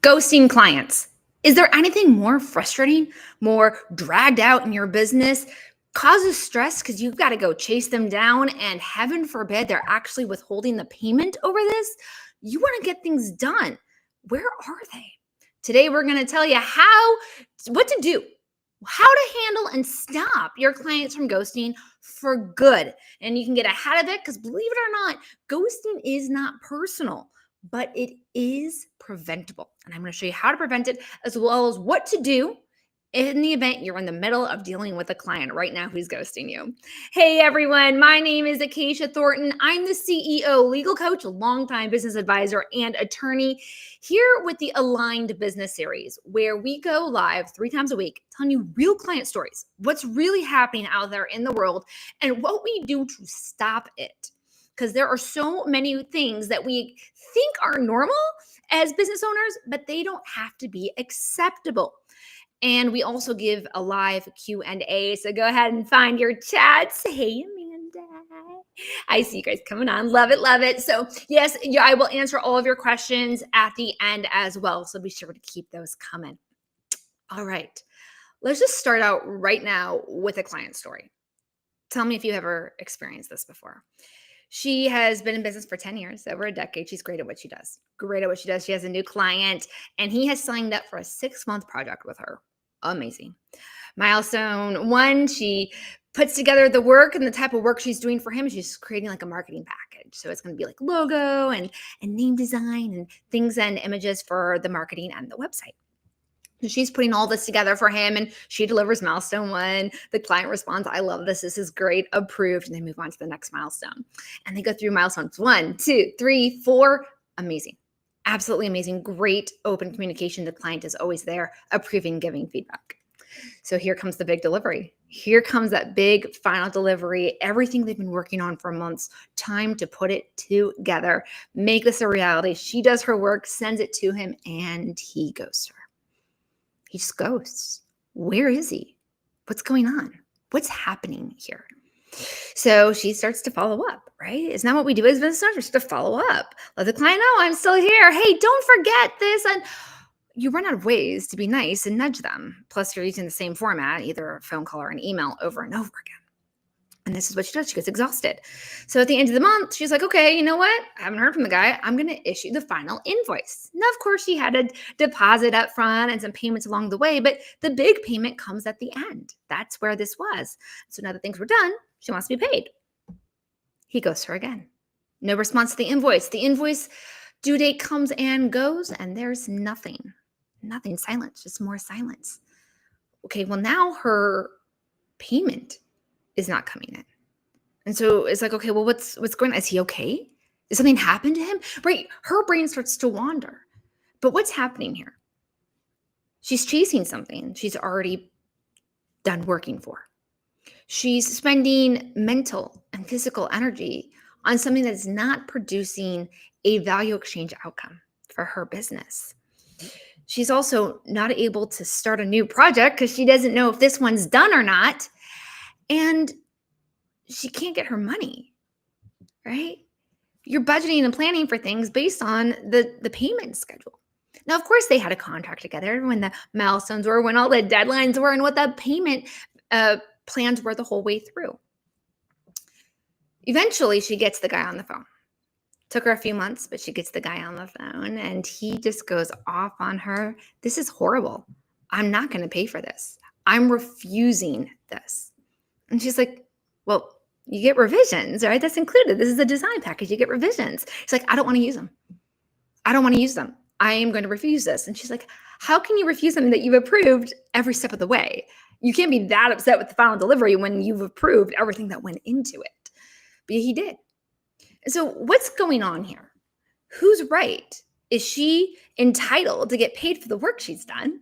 Ghosting clients. Is there anything more frustrating, more dragged out in your business, causes stress because you've got to go chase them down, and heaven forbid they're actually withholding the payment over this? You want to get things done. Where are they? Today, we're going to tell you what to do, how to handle and stop your clients from ghosting for good. And you can get ahead of it because, believe it or not, ghosting is not personal, but it is preventable. And I'm going to show you how to prevent it, as well as what to do in the event you're in the middle of dealing with a client right now who's ghosting you. Hey everyone, my name is Acacia Thornton. I'm the CEO, legal coach, longtime business advisor, and attorney here with the Aligned Business Series, where we go live 3 times a week telling you real client stories, what's really happening out there in the world, and what we do to stop it. Because there are so many things that we think are normal as business owners, but they don't have to be acceptable. And we also give a live Q&A. So go ahead and find your chats. Hey, Amanda. I see you guys coming on. Love it, love it. So yes, I will answer all of your questions at the end as well. So be sure to keep those coming. All right. Let's just start out right now with a client story. Tell me if you've ever experienced this before. She has been in business for 10 years, over a decade. She's great at what she does. Great at what she does. She has a new client, and he has signed up for a 6-month project with her. Amazing. Milestone 1, she puts together the work, and the type of work she's doing for him. She's creating like a marketing package. So it's going to be like logo and name design and things and images for the marketing and the website. She's putting all this together for him, and she delivers milestone 1. The client responds, I love this. This is great. Approved. And they move on to the next milestone. And they go through milestones 1, 2, 3, 4. Amazing. Absolutely amazing. Great open communication. The client is always there, approving, giving feedback. So here comes the big delivery. Here comes that big final delivery. Everything they've been working on for months. Time to put it together. Make this a reality. She does her work, sends it to him, and he ghosts her. He just ghosts. Where is he? What's going on? What's happening here? So she starts to follow up, right? Isn't that what we do as business owners? To follow up. Let the client know I'm still here. Hey, don't forget this. And you run out of ways to be nice and nudge them. Plus, you're using the same format, either a phone call or an email, over and over again. And this is what she does. She gets exhausted. So at the end of the month, she's like, okay, you know what? I haven't heard from the guy. I'm going to issue the final invoice. Now, of course, she had a deposit up front and some payments along the way, but the big payment comes at the end. That's where this was. So now that things were done, she wants to be paid. He ghosts her again. No response to the invoice. The invoice due date comes and goes, and there's nothing. Nothing. Silence. Just more silence. Okay, well, now her payment is not coming in. And so it's like, okay, well, what's going on? Is he okay? Did something happen to him? Right. Her brain starts to wander. But what's happening here? She's chasing something she's already done working for. She's spending mental and physical energy on something that's not producing a value exchange outcome for her business. She's also not able to start a new project because she doesn't know if this one's done or not. And she can't get her money, right? You're budgeting and planning for things based on the payment schedule. Now, of course, they had a contract together when the milestones were, when all the deadlines were, and what the payment plans were the whole way through. Eventually, she gets the guy on the phone. Took her a few months, but she gets the guy on the phone, and he just goes off on her. This is horrible. I'm not going to pay for this. I'm refusing this. And she's like, well, you get revisions, right? That's included. This is a design package. You get revisions. He's like, I don't want to use them. I don't want to use them. I am going to refuse this. And she's like, how can you refuse something that you've approved every step of the way? You can't be that upset with the final delivery when you've approved everything that went into it. But he did. And so what's going on here? Who's right? Is she entitled to get paid for the work she's done?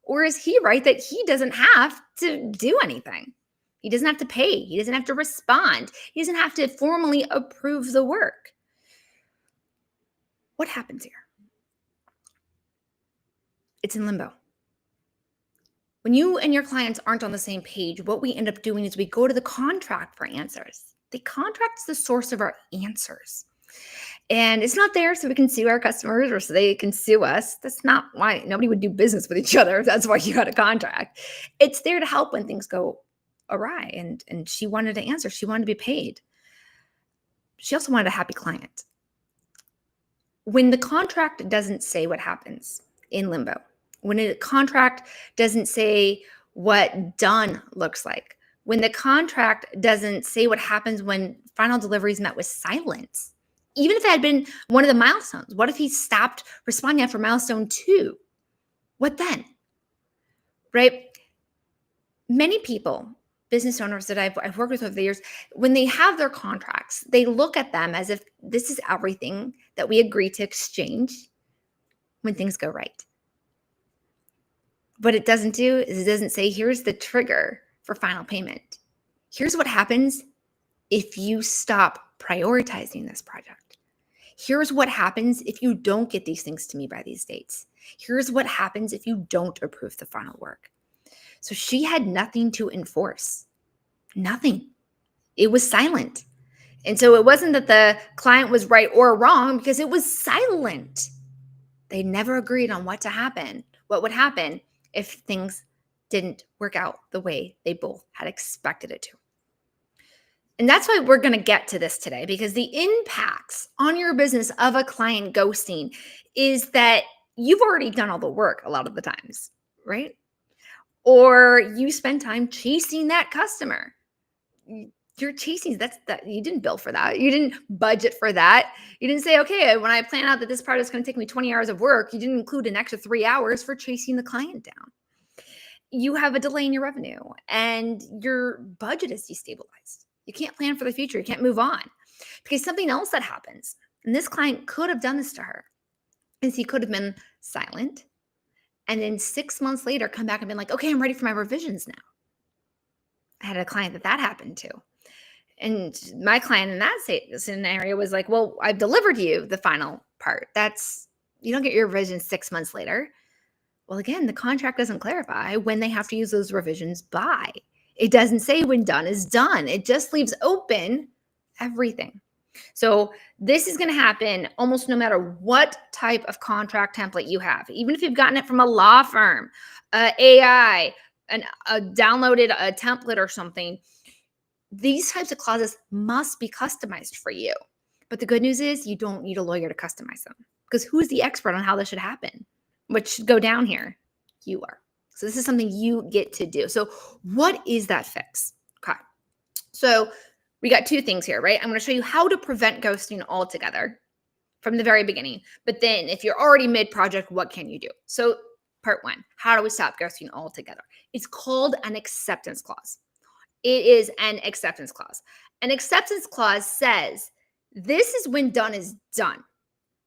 Or is he right that he doesn't have to do anything? He doesn't have to pay. He doesn't have to respond. He doesn't have to formally approve the work. What happens here? It's in limbo. When you and your clients aren't on the same page, what we end up doing is we go to the contract for answers. The contract is the source of our answers. And it's not there so we can sue our customers or so they can sue us. That's not why. Nobody would do business with each other if that's why you got a contract. It's there to help when things go awry. And she wanted to answer. She wanted to be paid. She also wanted a happy client. When the contract doesn't say what happens in limbo, when a contract doesn't say what done looks like, when the contract doesn't say what happens when final delivery is met with silence, even if it had been one of the milestones, what if he stopped responding after milestone 2? What then? Right? Many people, business owners that I've worked with over the years, when they have their contracts, they look at them as if this is everything that we agree to exchange when things go right. What it doesn't do is it doesn't say, here's the trigger for final payment. Here's what happens if you stop prioritizing this project. Here's what happens if you don't get these things to me by these dates. Here's what happens if you don't approve the final work. So she had nothing to enforce. Nothing. It was silent. And so it wasn't that the client was right or wrong because it was silent. They never agreed on what would happen if things didn't work out the way they both had expected it to. And that's why we're going to get to this today, because the impacts on your business of a client ghosting is that you've already done all the work a lot of the times, right? Or you spend time chasing that customer. You're chasing, that you didn't bill for that. You didn't budget for that. You didn't say, okay, when I plan out that this project is going to take me 20 hours of work, you didn't include an extra 3 hours for chasing the client down. You have a delay in your revenue and your budget is destabilized. You can't plan for the future. You can't move on because something else that happens, and this client could have done this to her, is he could have been silent and then 6 months later come back and been like, okay, I'm ready for my revisions now. I had a client that happened to. And my client in that scenario was like, well, I've delivered you the final part. You don't get your revisions 6 months later. Well, again, the contract doesn't clarify when they have to use those revisions by. It doesn't say when done is done. It just leaves open everything. So this is going to happen almost no matter what type of contract template you have. Even if you've gotten it from a law firm, AI, downloaded a template or something, these types of clauses must be customized for you. But the good news is you don't need a lawyer to customize them, because who's the expert on how this should happen? What should go down here? You are. So this is something you get to do. So what is that fix? Okay. So we got 2 things here, right? I'm going to show you how to prevent ghosting altogether from the very beginning. But then if you're already mid-project, what can you do? So part 1, how do we stop ghosting altogether? It's called an acceptance clause. It is an acceptance clause. An acceptance clause says this is when done is done.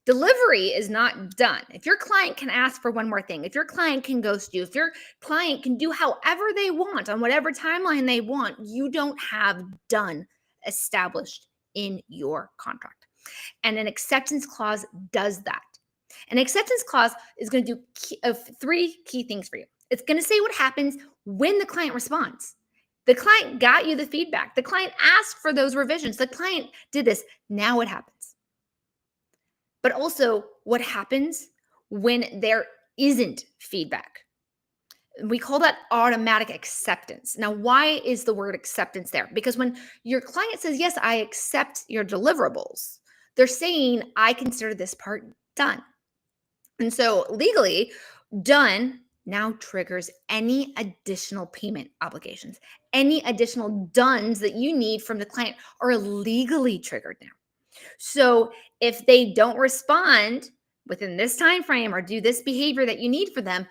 Delivery is not done. If your client can ask for one more thing, if your client can ghost you, if your client can do however they want on whatever timeline they want, you don't have done established in your contract. And an acceptance clause does that. An acceptance clause is going to do 3 key things for you. It's going to say what happens when the client responds. The client got you the feedback. The client asked for those revisions. The client did this. Now what happens? But also what happens when there isn't feedback. We call that automatic acceptance. Now, why is the word acceptance there? Because when your client says, yes, I accept your deliverables, they're saying, I consider this part done. And so legally, done now triggers any additional payment obligations. Any additional dones that you need from the client are legally triggered now. So if they don't respond within this time frame or do this behavior that you need for them,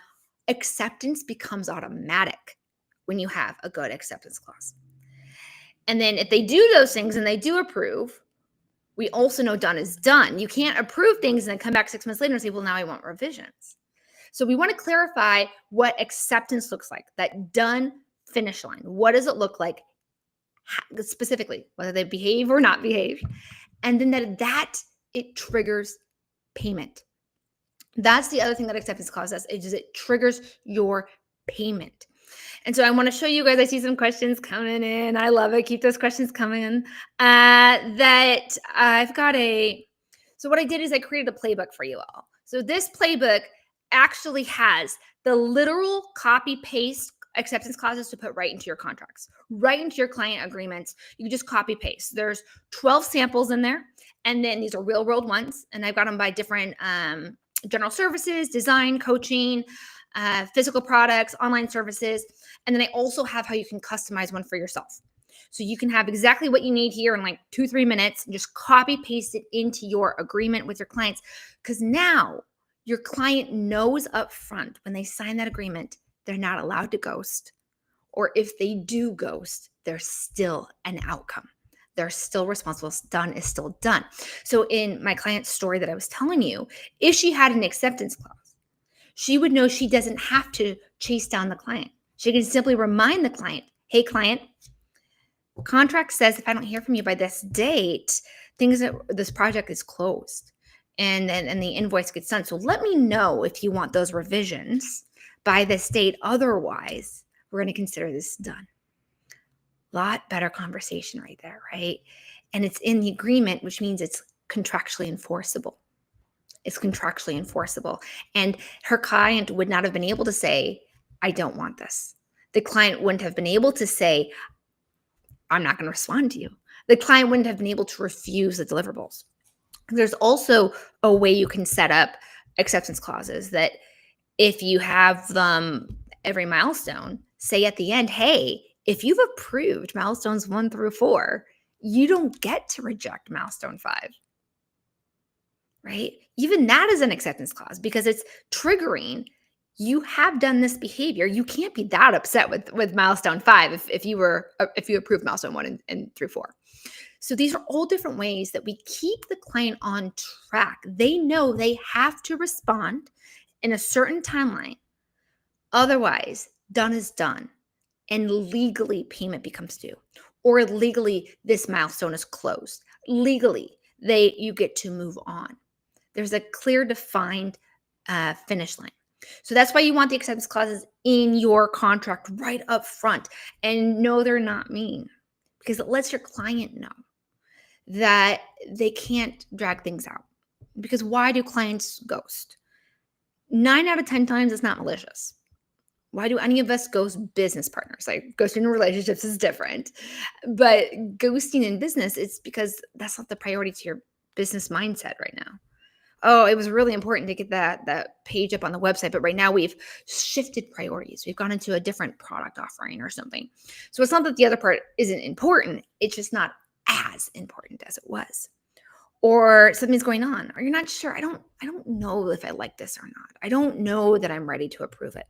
acceptance becomes automatic when you have a good acceptance clause. And then if they do those things and they do approve, we also know done is done. You can't approve things and then come back 6 months later and say, well, now I want revisions. So we want to clarify what acceptance looks like, that done finish line. What does it look like specifically, whether they behave or not behave? And then that it triggers payment. That's the other thing that acceptance clause does, is it triggers your payment. And so I want to show you guys, I see some questions coming in. I love it. Keep those questions coming in. That I've got So what I did is I created a playbook for you all. So this playbook actually has the literal copy paste acceptance clauses to put right into your contracts, right into your client agreements. You just copy paste. There's 12 samples in there. And then these are real world ones. And I've got them by different general services, design, coaching, physical products, online services. And then I also have how you can customize one for yourself. So you can have exactly what you need here in like 2-3 minutes and just copy paste it into your agreement with your clients. Because now your client knows up front when they sign that agreement, they're not allowed to ghost. Or if they do ghost, there's still an outcome. They're still responsible. Done is still done. So in my client's story that I was telling you, if she had an acceptance clause, she would know she doesn't have to chase down the client. She can simply remind the client, hey, client, contract says if I don't hear from you by this date, this project is closed and the invoice gets done. So let me know if you want those revisions by this date. Otherwise, we're going to consider this done. Lot better conversation right there, right? And it's in the agreement, which means it's contractually enforceable. It's contractually enforceable. And her client would not have been able to say, I don't want this. The client wouldn't have been able to say, I'm not going to respond to you. The client wouldn't have been able to refuse the deliverables. There's also a way you can set up acceptance clauses that if you have them every milestone, say at the end, hey, if you've approved milestones 1 through 4, you don't get to reject milestone 5, right? Even that is an acceptance clause because it's triggering. You have done this behavior. You can't be that upset with milestone 5 if you approved milestone 1 and through 4. So these are all different ways that we keep the client on track. They know they have to respond in a certain timeline. Otherwise, done is done. And legally, payment becomes due. Or legally, this milestone is closed. Legally, you get to move on. There's a clear, defined finish line. So that's why you want the acceptance clauses in your contract right up front. And no, they're not mean, because it lets your client know that they can't drag things out. Because why do clients ghost? 9 out of 10 times it's not malicious. Why do any of us ghost business partners? Like ghosting in relationships is different, but ghosting in business, it's because that's not the priority to your business mindset right now. Oh, it was really important to get that page up on the website, but right now we've shifted priorities. We've gone into a different product offering or something. So it's not that the other part isn't important. It's just not as important as it was. Or something's going on, or you're not sure. I don't know if I like this or not. I don't know that I'm ready to approve it.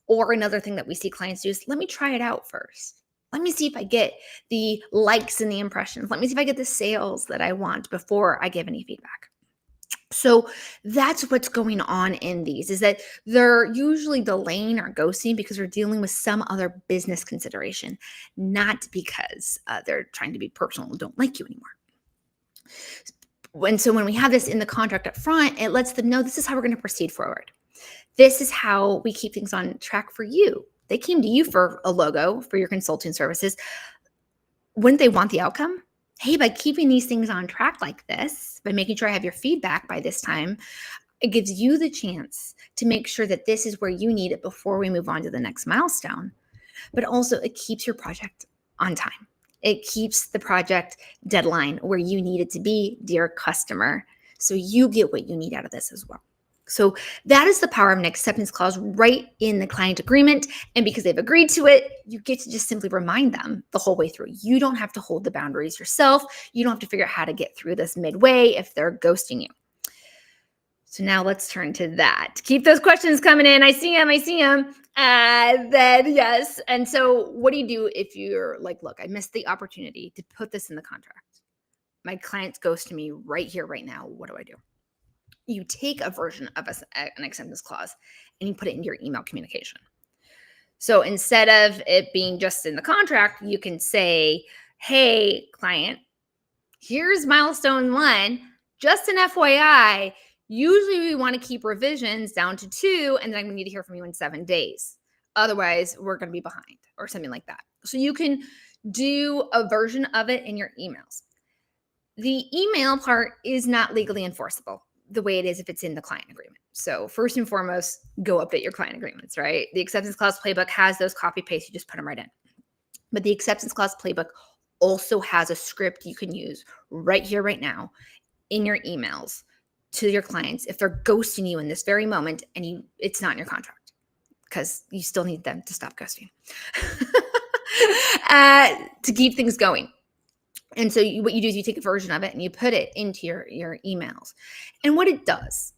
Or another thing that we see clients do is, let me try it out first. Let me see if I get the likes and the impressions. Let me see if I get the sales that I want before I give any feedback. So that's what's going on in these, is that they're usually delaying or ghosting because they're dealing with some other business consideration, not because they're trying to be personal and don't like you anymore. And so when we have this in the contract up front, it lets them know this is how we're going to proceed forward. This is how we keep things on track for you. They came to you for a logo for your consulting services. Wouldn't they want the outcome? Hey, by keeping these things on track like this, by making sure I have your feedback by this time, it gives you the chance to make sure that this is where you need it before we move on to the next milestone. But also it keeps your project on time. It keeps the project deadline where you need it to be, dear customer. So you get what you need out of this as well. So that is the power of an acceptance clause right in the client agreement. And because they've agreed to it, you get to just simply remind them the whole way through. You don't have to hold the boundaries yourself. You don't have to figure out how to get through this midway if they're ghosting you. So now let's turn to that. Keep those questions coming in. I see them. Then yes. And so what do you do if you're like, look, I missed the opportunity to put this in the contract. My client's ghosting me right here, right now. What do I do? You take a version of an acceptance clause and you put it in your email communication. So instead of it being just in the contract, you can say, hey, client, here's milestone 1, just an FYI. Usually we want to keep revisions down to 2, and then I'm going to need to hear from you in 7 days. Otherwise, we're going to be behind or something like that. So you can do a version of it in your emails. The email part is not legally enforceable the way it is if it's in the client agreement. So first and foremost, go update your client agreements, right? The acceptance clause playbook has those copy paste, you just put them right in. But the acceptance clause playbook also has a script you can use right here, right now in your emails to your clients if they're ghosting you in this very moment and it's not in your contract, because you still need them to stop ghosting to keep things going. And so what you do is you take a version of it and you put it into your emails. And what it does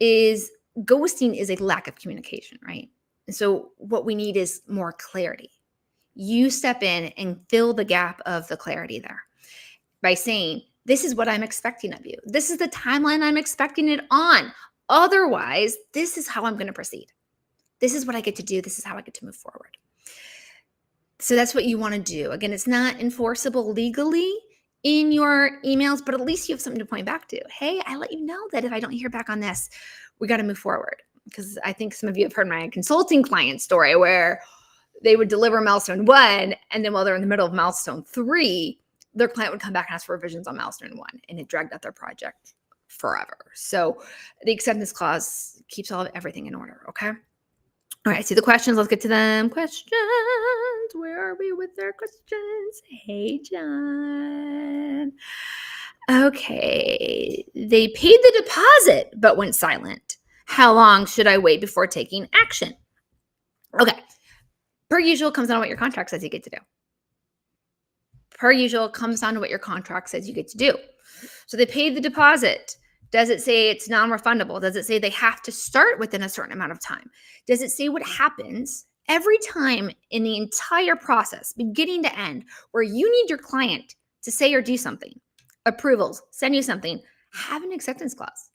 is, ghosting is a lack of communication, right? And so what we need is more clarity. You step in and fill the gap of the clarity there by saying, this is what I'm expecting of you. This is the timeline I'm expecting it on. Otherwise, this is how I'm going to proceed. This is what I get to do. This is how I get to move forward. So that's what you want to do. Again, it's not enforceable legally in your emails, but at least you have something to point back to. Hey, I let you know that if I don't hear back on this, we got to move forward. Because I think some of you have heard my consulting client story where they would deliver milestone 1, and then while they're in the middle of milestone 3, their client would come back and ask for revisions on milestone 1, and it dragged out their project forever. So the acceptance clause keeps everything in order, okay? All right, see the questions. Let's get to them. Questions. Where are we with their questions? Hey, John. Okay. They paid the deposit but went silent. How long should I wait before taking action? Okay. Per usual, comes down to what your contract says you get to do. Per usual, comes down to what your contract says you get to do. So they paid the deposit. Does it say it's non-refundable? Does it say they have to start within a certain amount of time? Does it say what happens every time in the entire process, beginning to end, where you need your client to say or do something, approvals, send you something, have an acceptance clause.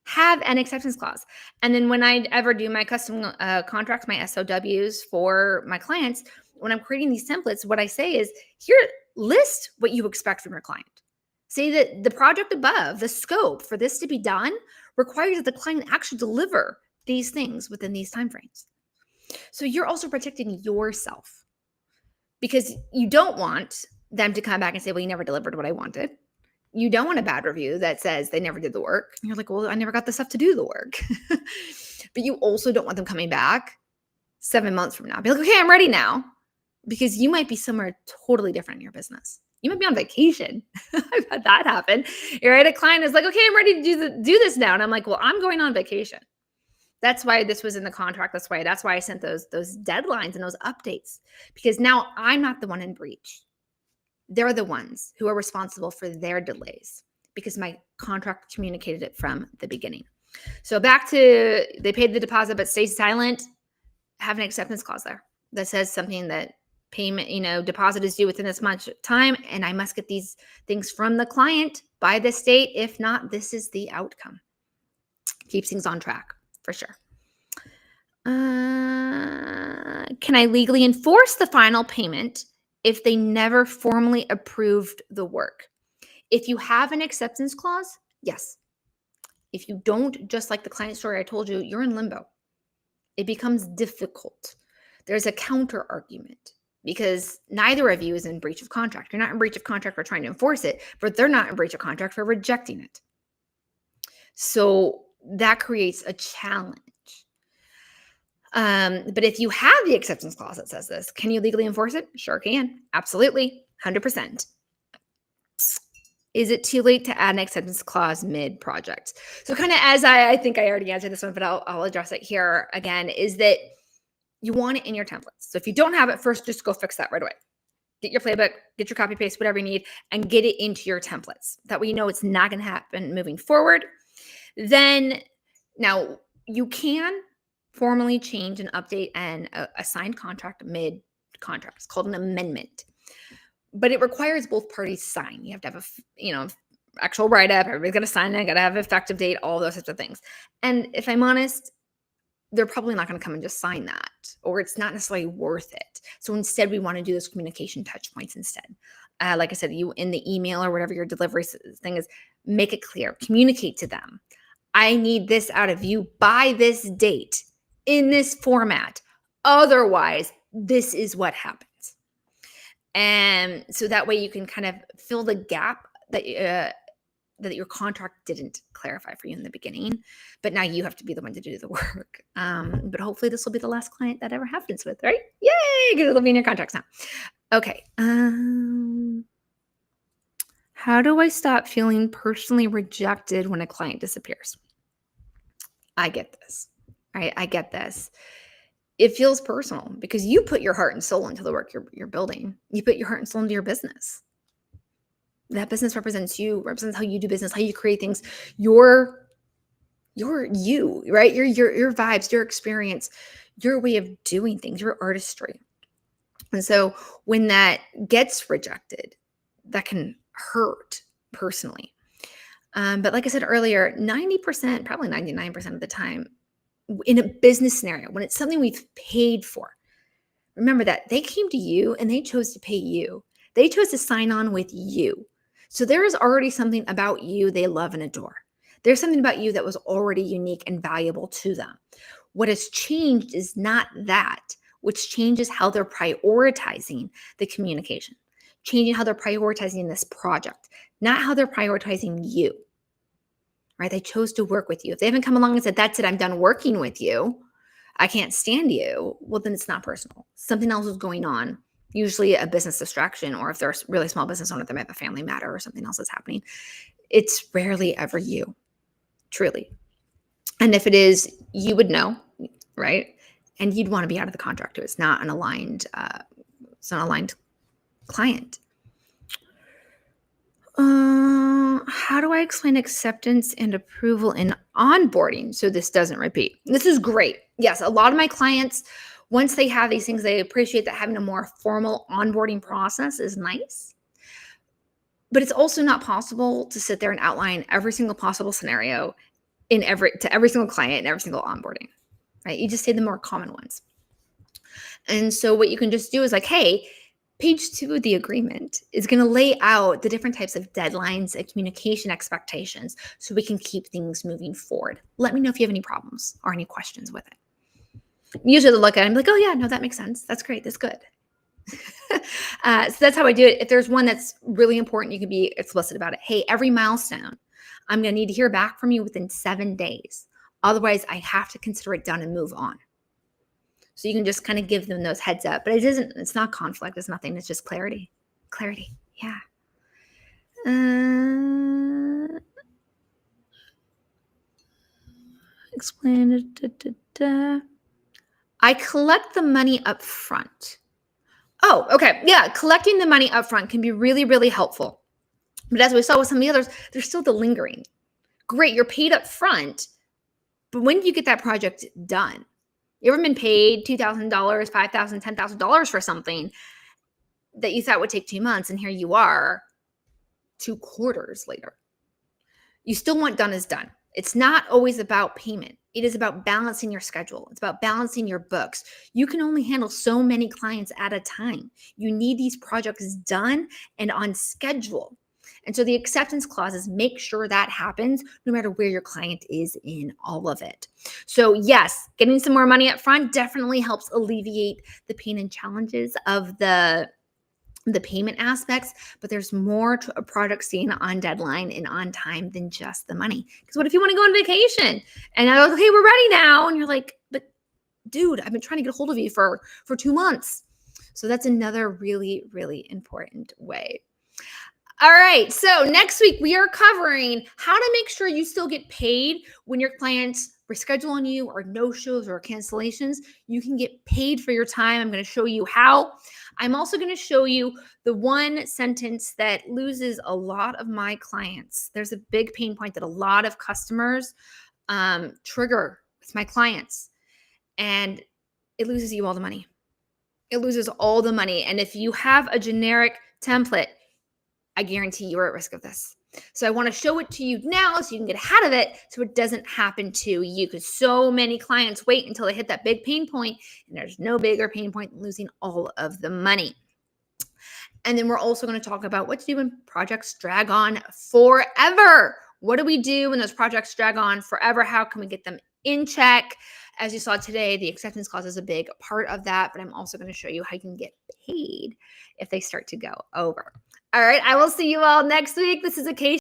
Have an acceptance clause. And then when I ever do my custom contracts, my SOWs for my clients, when I'm creating these templates, what I say is, here, list what you expect from your client. Say that the project above, the scope for this to be done, requires that the client actually deliver these things within these timeframes. So you're also protecting yourself, because you don't want them to come back and say, well, you never delivered what I wanted. You don't want a bad review that says they never did the work. And you're like, well, I never got the stuff to do the work. But you also don't want them coming back 7 months from now. Be like, okay, I'm ready now. Because you might be somewhere totally different in your business. You might be on vacation. I've had that happen. You're right. A client is like, okay, I'm ready to do this now. And I'm like, well, I'm going on vacation. That's why this was in the contract. That's why I sent those deadlines and those updates, because now I'm not the one in breach. They're the ones who are responsible for their delays, because my contract communicated it from the beginning. So back to, they paid the deposit but stay silent. Have an acceptance clause there that says something that payment, deposit is due within this much time, and I must get these things from the client by this date. If not, this is the outcome. Keeps things on track for sure. Can I legally enforce the final payment if they never formally approved the work? If you have an acceptance clause, yes. If you don't, just like the client story I told you, you're in limbo. It becomes difficult. There's a counter argument, because neither of you is in breach of contract. You're not in breach of contract for trying to enforce it, but they're not in breach of contract for rejecting it. So that creates a challenge. But if you have the acceptance clause that says this, can you legally enforce it? Sure can. Absolutely. 100%. Is it too late to add an acceptance clause mid-project? So kind of, as I think I already answered this one, but I'll address it here again, is that you want it in your templates. So if you don't have it, first, just go fix that right away. Get your playbook, get your copy paste, whatever you need, and get it into your templates. That way you know it's not going to happen moving forward. Then, now you can formally change and update a signed contract mid-contract. It's called an amendment. But it requires both parties sign. You have to have actual write-up. Everybody's got to sign it. Got to have effective date, all those sorts of things. And if I'm honest, they're probably not going to come and just sign that, or it's not necessarily worth it. So instead, we want to do those communication touch points instead. Like I said, you in the email or whatever your delivery thing is, make it clear. Communicate to them. I need this out of you by this date in this format. Otherwise, this is what happens. And so that way you can kind of fill the gap that your contract didn't clarify for you in the beginning, but now you have to be the one to do the work. But hopefully this will be the last client that ever happens with, right? Yay, because it'll be in your contracts now. Okay. How do I stop feeling personally rejected when a client disappears? I get this, right? I get this. It feels personal because you put your heart and soul into the work you're building. You put your heart and soul into your business. That business represents you, represents how you do business, how you create things, your you, right? Your vibes, your experience, your way of doing things, your artistry. And so when that gets rejected, that can hurt personally. But like I said earlier, 90%, probably 99% of the time, in a business scenario, when it's something we've paid for, remember that they came to you and they chose to pay you. They chose to sign on with you. So there is already something about you they love and adore. There's something about you that was already unique and valuable to them. What has changed is not that, which changes how they're prioritizing the communication, changing how they're prioritizing this project, not how they're prioritizing you, right? They chose to work with you. If they haven't come along and said, that's it, I'm done working with you, I can't stand you, well, then it's not personal. Something else is going on, usually a business distraction, or if they're a really small business owner, they might have a family matter or something else is happening. It's rarely ever you, truly. And if it is, you would know, right? And you'd want to be out of the contract too. It's not an aligned client. How do I explain acceptance and approval in onboarding so this doesn't repeat? This is great. Yes, a lot of my clients, once they have these things, they appreciate that having a more formal onboarding process is nice. But it's also not possible to sit there and outline every single possible scenario to every single client and every single onboarding, right? You just say the more common ones. And so what you can just do is like, hey, page 2 of the agreement is going to lay out the different types of deadlines and communication expectations so we can keep things moving forward. Let me know if you have any problems or any questions with it. Usually they'll look at it and be like, oh yeah, no, that makes sense. That's great. That's good. So that's how I do it. If there's one that's really important, you can be explicit about it. Hey, every milestone, I'm going to need to hear back from you within 7 days. Otherwise, I have to consider it done and move on. So you can just kind of give them those heads up. But it's not conflict. It's nothing. It's just clarity. Clarity. Yeah. Explain it. I collect the money up front. Oh, okay. Yeah. Collecting the money up front can be really, really helpful. But as we saw with some of the others, there's still the lingering. Great. You're paid up front. But when do you get that project done? You ever been paid $2,000, $5,000, $10,000 for something that you thought would take 2 months, and here you are 2 quarters later? You still want done is done. It's not always about payment. It is about balancing your schedule. It's about balancing your books. You can only handle so many clients at a time. You need these projects done and on schedule. And so the acceptance clauses make sure that happens no matter where your client is in all of it. So yes, getting some more money up front definitely helps alleviate the pain and challenges of the payment aspects, but there's more to a project staying on deadline and on time than just the money. Because what if you want to go on vacation and I go, okay, we're ready now. And you're like, but dude, I've been trying to get a hold of you for 2 months. So that's another really, really important way. All right. So next week we are covering how to make sure you still get paid when your clients reschedule on you or no-shows or cancellations. You can get paid for your time. I'm going to show you how. I'm also going to show you the one sentence that loses a lot of my clients. There's a big pain point that a lot of customers trigger with my clients, and it loses you all the money. It loses all the money. And if you have a generic template, I guarantee you're at risk of this. So I want to show it to you now so you can get ahead of it so it doesn't happen to you, because so many clients wait until they hit that big pain point, and there's no bigger pain point than losing all of the money. And then we're also going to talk about what to do when projects drag on forever. What do we do when those projects drag on forever? How can we get them in check? As you saw today, the acceptance clause is a big part of that, but I'm also going to show you how you can get paid if they start to go over. All right. I will see you all next week. This is Acacia.